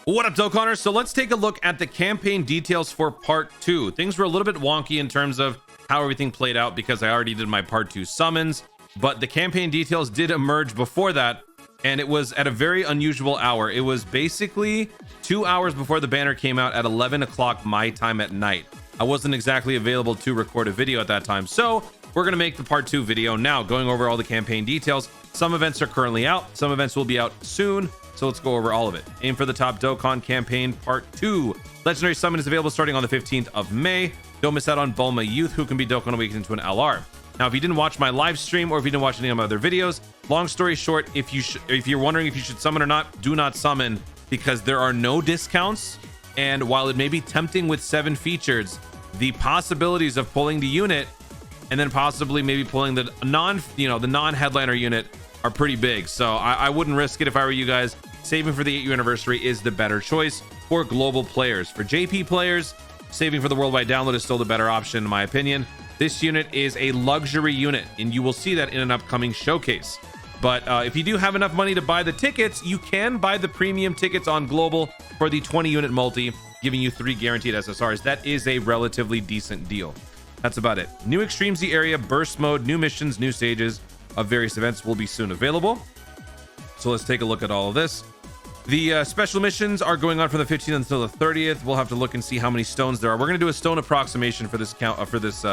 What up, Dokkaners? So let's take a look at the campaign details for part 2. Things were a little bit wonky in terms of how everything played out because I already did my part 2 summons, but the campaign details did emerge before that, and it was at a very unusual hour. It was basically 2 hours before the banner came out at 11 o'clock my time at night. I wasn't exactly available to record a video at that time, so we're going to make the part 2 video now, going over all the campaign details. Some events are currently out, some events will be out soon. So let's go over all of it. Aim for the top Dokkan campaign part 2. Legendary summon is available starting on the 15th of May. Don't miss out on Bulma Youth, who can be Dokkan awakened into an LR. Now, if you didn't watch my live stream or if you didn't watch any of my other videos, long story short, if you're wondering if you should summon or not, do not summon because there are no discounts. And while it may be tempting with 7 features, the possibilities of pulling the unit and then possibly maybe pulling the non-headliner unit are pretty big. So I wouldn't risk it if I were you guys. Saving for the 8-year anniversary is the better choice for global players. For JP players, saving for the worldwide download is still the better option in my opinion. This unit is a luxury unit and you will see that in an upcoming showcase. But if you do have enough money to buy the tickets, you can buy the premium tickets on global for the 20-unit multi, giving you 3 guaranteed SSRs. That is a relatively decent deal. That's about it. New Extreme Z area, burst mode, new missions, new stages of various events will be soon available. So let's take a look at all of this. The special missions are going on from the 15th until the 30th. We'll have to look and see how many stones there are. We're going to do a stone approximation for this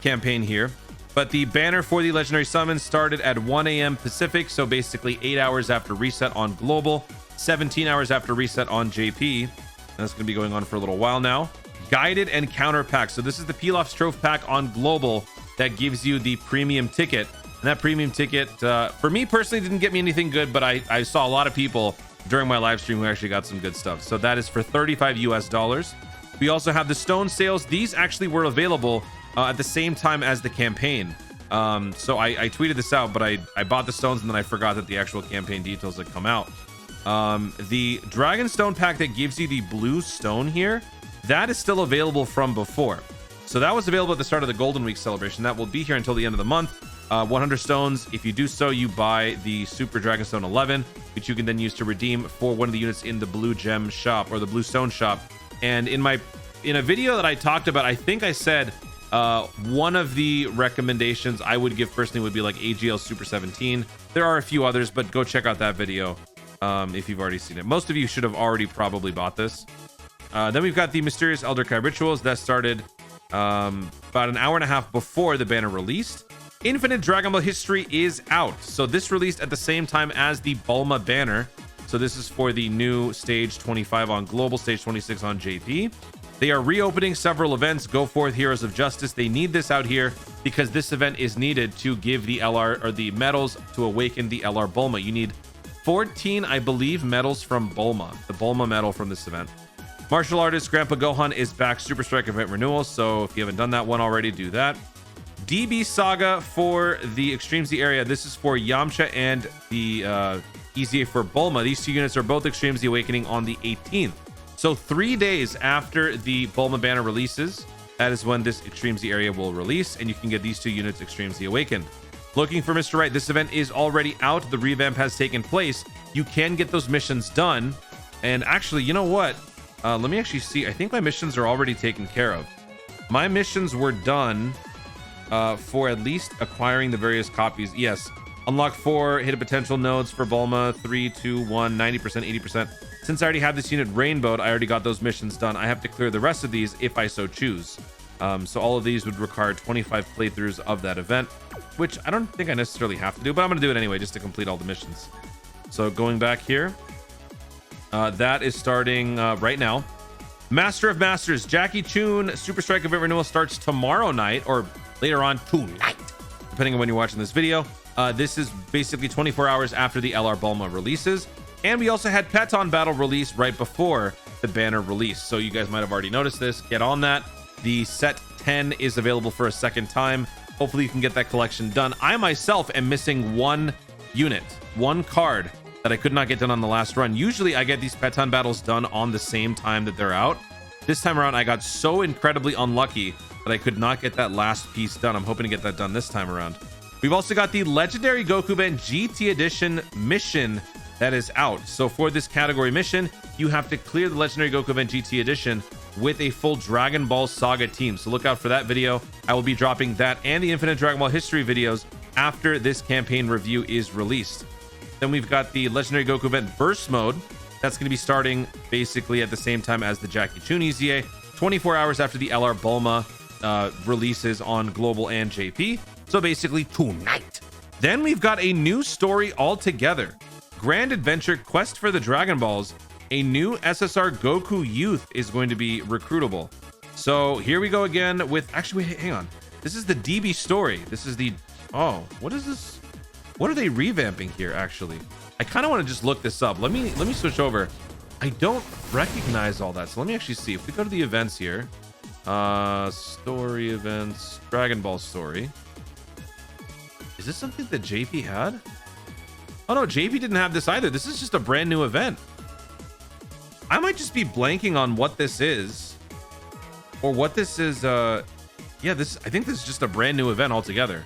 campaign here. But the banner for the legendary summons started at 1 a.m. Pacific, so basically 8 hours after reset on global, 17 hours after reset on JP. And that's going to be going on for a little while now. Guided and counter pack. So this is the Pilaf's Trophy pack on global that gives you the premium ticket. And that premium ticket, for me personally, didn't get me anything good, but I saw a lot of people during my live stream who actually got some good stuff. So that is for $35 US. We also have the stone sales. These actually were available at the same time as the campaign. So I tweeted this out, but I bought the stones and then I forgot that the actual campaign details had come out. The Dragon Stone pack that gives you the blue stone here, that is still available from before. So that was available at the start of the Golden Week celebration. That will be here until the end of the month. 100 stones. If you do so, you buy the Super Dragon Stone 11, which you can then use to redeem for one of the units in the Blue Gem shop or the Blue Stone shop. And in a video that I talked about, I think I said one of the recommendations I would give personally would be like AGL Super 17. There are a few others, but go check out that video if you've already seen it. Most of you should have already probably bought this. Then we've got the Mysterious Elder Kai rituals that started about an hour and a half before the banner released. Infinite Dragon Ball history is out. So this released at the same time as the Bulma banner. So this is for the new stage 25 on global, stage 26 on JP. They are reopening several events. Go Forth Heroes of Justice. They need this out here because this event is needed to give the LR or the medals to awaken the LR Bulma. You need 14, I believe, medals from Bulma, the Bulma medal from this event. Martial Artist Grandpa Gohan is back, Super Strike event renewal. So if you haven't done that one already, do that. DB Saga for the Extreme Z area. This is for Yamcha and the EZA for Bulma. These 2 units are both Extreme Z awakening on the 18th. So 3 days after the Bulma banner releases, that is when this Extreme Z area will release, and you can get these 2 units Extreme Z awakened. Looking for Mr. Right. This event is already out. The revamp has taken place. You can get those missions done. And actually, you know what? Let me actually see. I think my missions are already taken care of. My missions were done for at least acquiring the various copies. Yes, unlock 4 hidden potential nodes for Bulma, 3, 2, 1, 90%, 80%. Since I already have this unit rainbowed, I already got those missions done. I have to clear the rest of these if I so choose. So all of these would require 25 playthroughs of that event, which I don't think I necessarily have to do, but I'm going to do it anyway just to complete all the missions. So going back here, that is starting right now. Master of Masters, Jackie Chun Super Strike event renewal starts tomorrow night or later on tonight, depending on when you're watching this video. This is basically 24 hours after the LR Bulma releases. And we also had Peton Battle release right before the banner release. So you guys might have already noticed this. Get on that. The set 10 is available for a second time. Hopefully you can get that collection done. I myself am missing 1 unit, 1 card that I could not get done on the last run. Usually I get these Peton battles done on the same time that they're out. This time around, I got so incredibly unlucky that I could not get that last piece done. I'm hoping to get that done this time around. We've also got the Legendary Goku Band GT Edition mission that is out. So for this category mission, you have to clear the Legendary Goku Event GT Edition with a full Dragon Ball Saga team. So look out for that video. I will be dropping that and the Infinite Dragon Ball History videos after this campaign review is released. Then we've got the Legendary Goku Event Burst Mode. That's going to be starting basically at the same time as the Jackie Chun EZA, 24 hours after the LR Bulma releases on Global and JP. So basically tonight. Then we've got a new story altogether. Grand Adventure Quest for the Dragon Balls. A new SSR Goku Youth is going to be recruitable. So here we go again with, actually, wait, hang on. This is the DB story. This is the, oh, what is this? What are they revamping here, actually? I kind of want to just look this up. Let me switch over. I don't recognize all that. So let me actually see. If we go to the events here, story events, Dragon Ball story. Is this something that JP had? Oh no, JP didn't have this either. This is just a brand new event. I might just be blanking on what this is, or what this is. Yeah, this, I think this is just a brand new event altogether.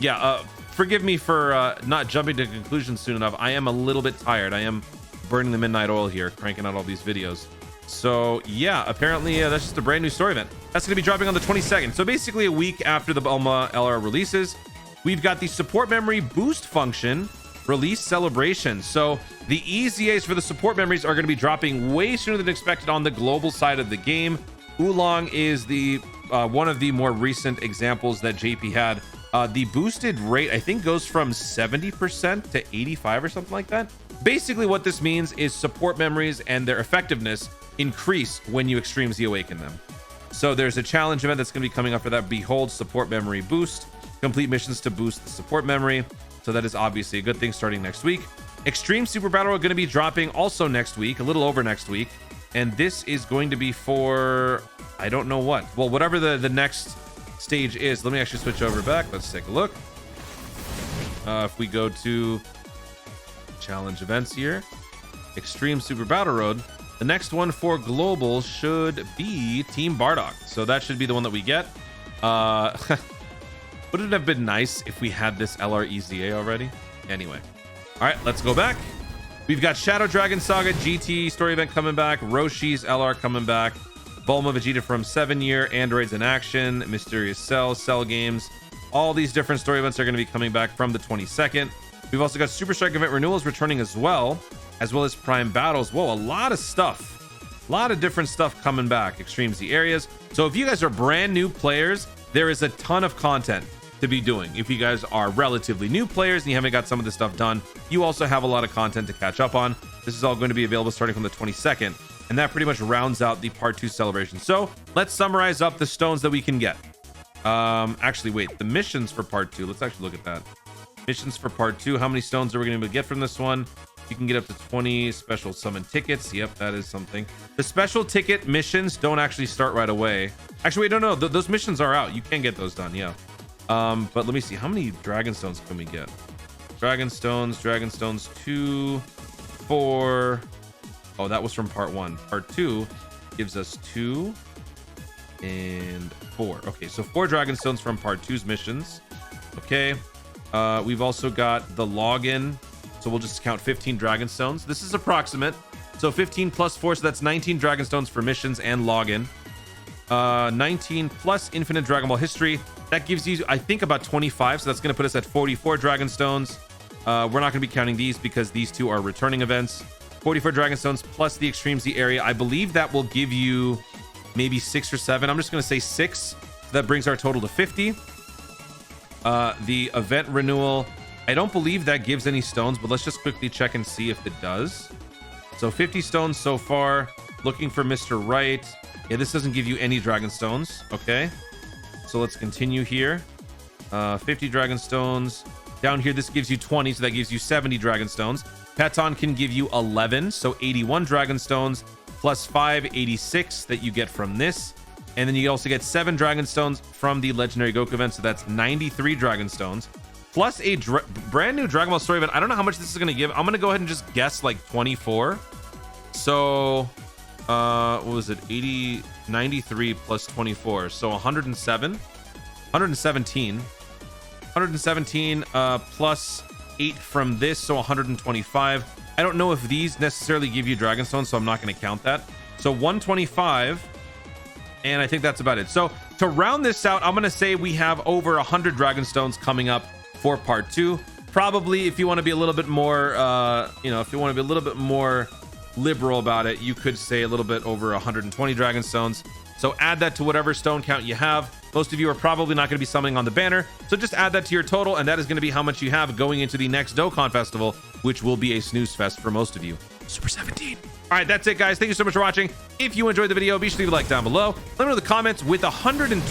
Yeah, forgive me for not jumping to conclusions soon enough. I am a little bit tired. I am burning the midnight oil here, cranking out all these videos. So yeah, apparently that's just a brand new story event. That's going to be dropping on the 22nd. So basically a week after the Bulma LR releases. We've got the support memory boost function release celebration. So the EZAs for the support memories are going to be dropping way sooner than expected on the global side of the game. Oolong is the one of the more recent examples that JP had. The boosted rate, I think, goes from 70% to 85 or something like that. Basically what this means is support memories and their effectiveness increase when you Extreme Z awaken them. So there's a challenge event that's going to be coming up for that. Behold support memory boost. Complete missions to boost the support memory. So that is obviously a good thing starting next week. Extreme Super Battle are going to be dropping also next week, a little over next week. And this is going to be for, I don't know what. Well, whatever the next stage is. Let me actually switch over back. Let's take a look. If we go to challenge events here, Extreme Super Battle Road, the next one for global should be Team Bardock. So that should be the one that we get. Would it have been nice if we had this LR EZA already? Anyway. All right, let's go back. We've got Shadow Dragon Saga GT story event coming back. Roshi's LR coming back. Bulma Vegeta from 7 Year. Androids in Action. Mysterious Cell Games. All these different story events are going to be coming back from the 22nd. We've also got Super Strike event renewals returning as well as Prime Battles. Whoa, a lot of stuff. A lot of different stuff coming back. Extreme Z areas. So if you guys are brand new players, there is a ton of content to be doing. If you guys are relatively new players and you haven't got some of this stuff done, you also have a lot of content to catch up on. This is all going to be available starting from the 22nd, and that pretty much rounds out the part 2 celebration. So let's summarize up the stones that we can get. Actually, wait, the missions for part 2, let's actually look at that. Missions for part 2, how many stones are we going to get from this one? You can get up to 20 special summon tickets. Yep, that is something. The special ticket missions don't actually start right away. Actually, wait, no, those missions are out. You can get those done, yeah. But let me see, how many dragon stones can we get? Dragon stones 2, 4. Oh, that was from part 1. Part 2 gives us 2 and 4. Okay, so 4 dragon stones from part 2's missions. Okay, we've also got the login, so we'll just count 15 dragon stones. This is approximate, so 15 plus 4, so that's 19 dragon stones for missions and login. 19 plus infinite Dragon Ball history, that gives you, I think, about 25, so that's going to put us at 44 dragon stones. We're not going to be counting these because these two are returning events. 44 dragon stones plus the Extreme Z area, I believe that will give you maybe 6 or 7. I'm just going to say 6, so that brings our total to 50. The event renewal, I don't believe that gives any stones, but let's just quickly check and see if it does. So 50 stones so far. Looking for Mr. Right. Yeah, this doesn't give you any dragon stones. Okay, so let's continue here. 50 dragon stones down here. This gives you 20, so that gives you 70 dragon stones. Peton can give you 11, so 81 dragon stones plus 5, 86 that you get from this. And then you also get 7 dragon stones from the legendary Goku event, so that's 93 dragon stones plus a brand new Dragon Ball story event. I don't know how much this is going to give. I'm going to go ahead and just guess like 24. So what was it, 93 plus 24, so 117 plus 8 from this, so 125. I don't know if these necessarily give you Dragonstone, so I'm not going to count that. So 125, and I think that's about it. So to round this out, I'm going to say we have over 100 Dragonstones coming up for part 2. Probably, if you want to be a little bit more, if you want to be a little bit more liberal about it, you could say a little bit over 120 Dragonstones. So add that to whatever stone count you have. Most of you are probably not going to be summoning on the banner, so just add that to your total, and that is going to be how much you have going into the next Dokkan Festival, which will be a snooze fest for most of you. Super 17. All right, that's it, guys. Thank you so much for watching. If you enjoyed the video, be sure to leave a like down below. Let me know in the comments with 100 and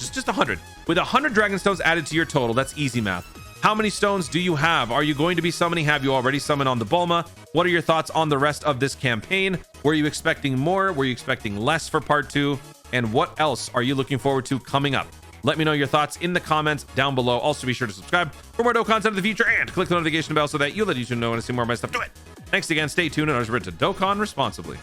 just 100 with 100 Dragonstones added to your total. That's easy math. How many stones do you have? Are you going to be summoning? Have you already summoned on the Bulma? What are your thoughts on the rest of this campaign? Were you expecting more? Were you expecting less for part 2? And what else are you looking forward to coming up? Let me know your thoughts in the comments down below. Also, be sure to subscribe for more Dokkan content in the future and click the notification bell so that you'll let YouTube know when I see more of my stuff. Do it. Thanks again. Stay tuned and remember to Dokkan responsibly.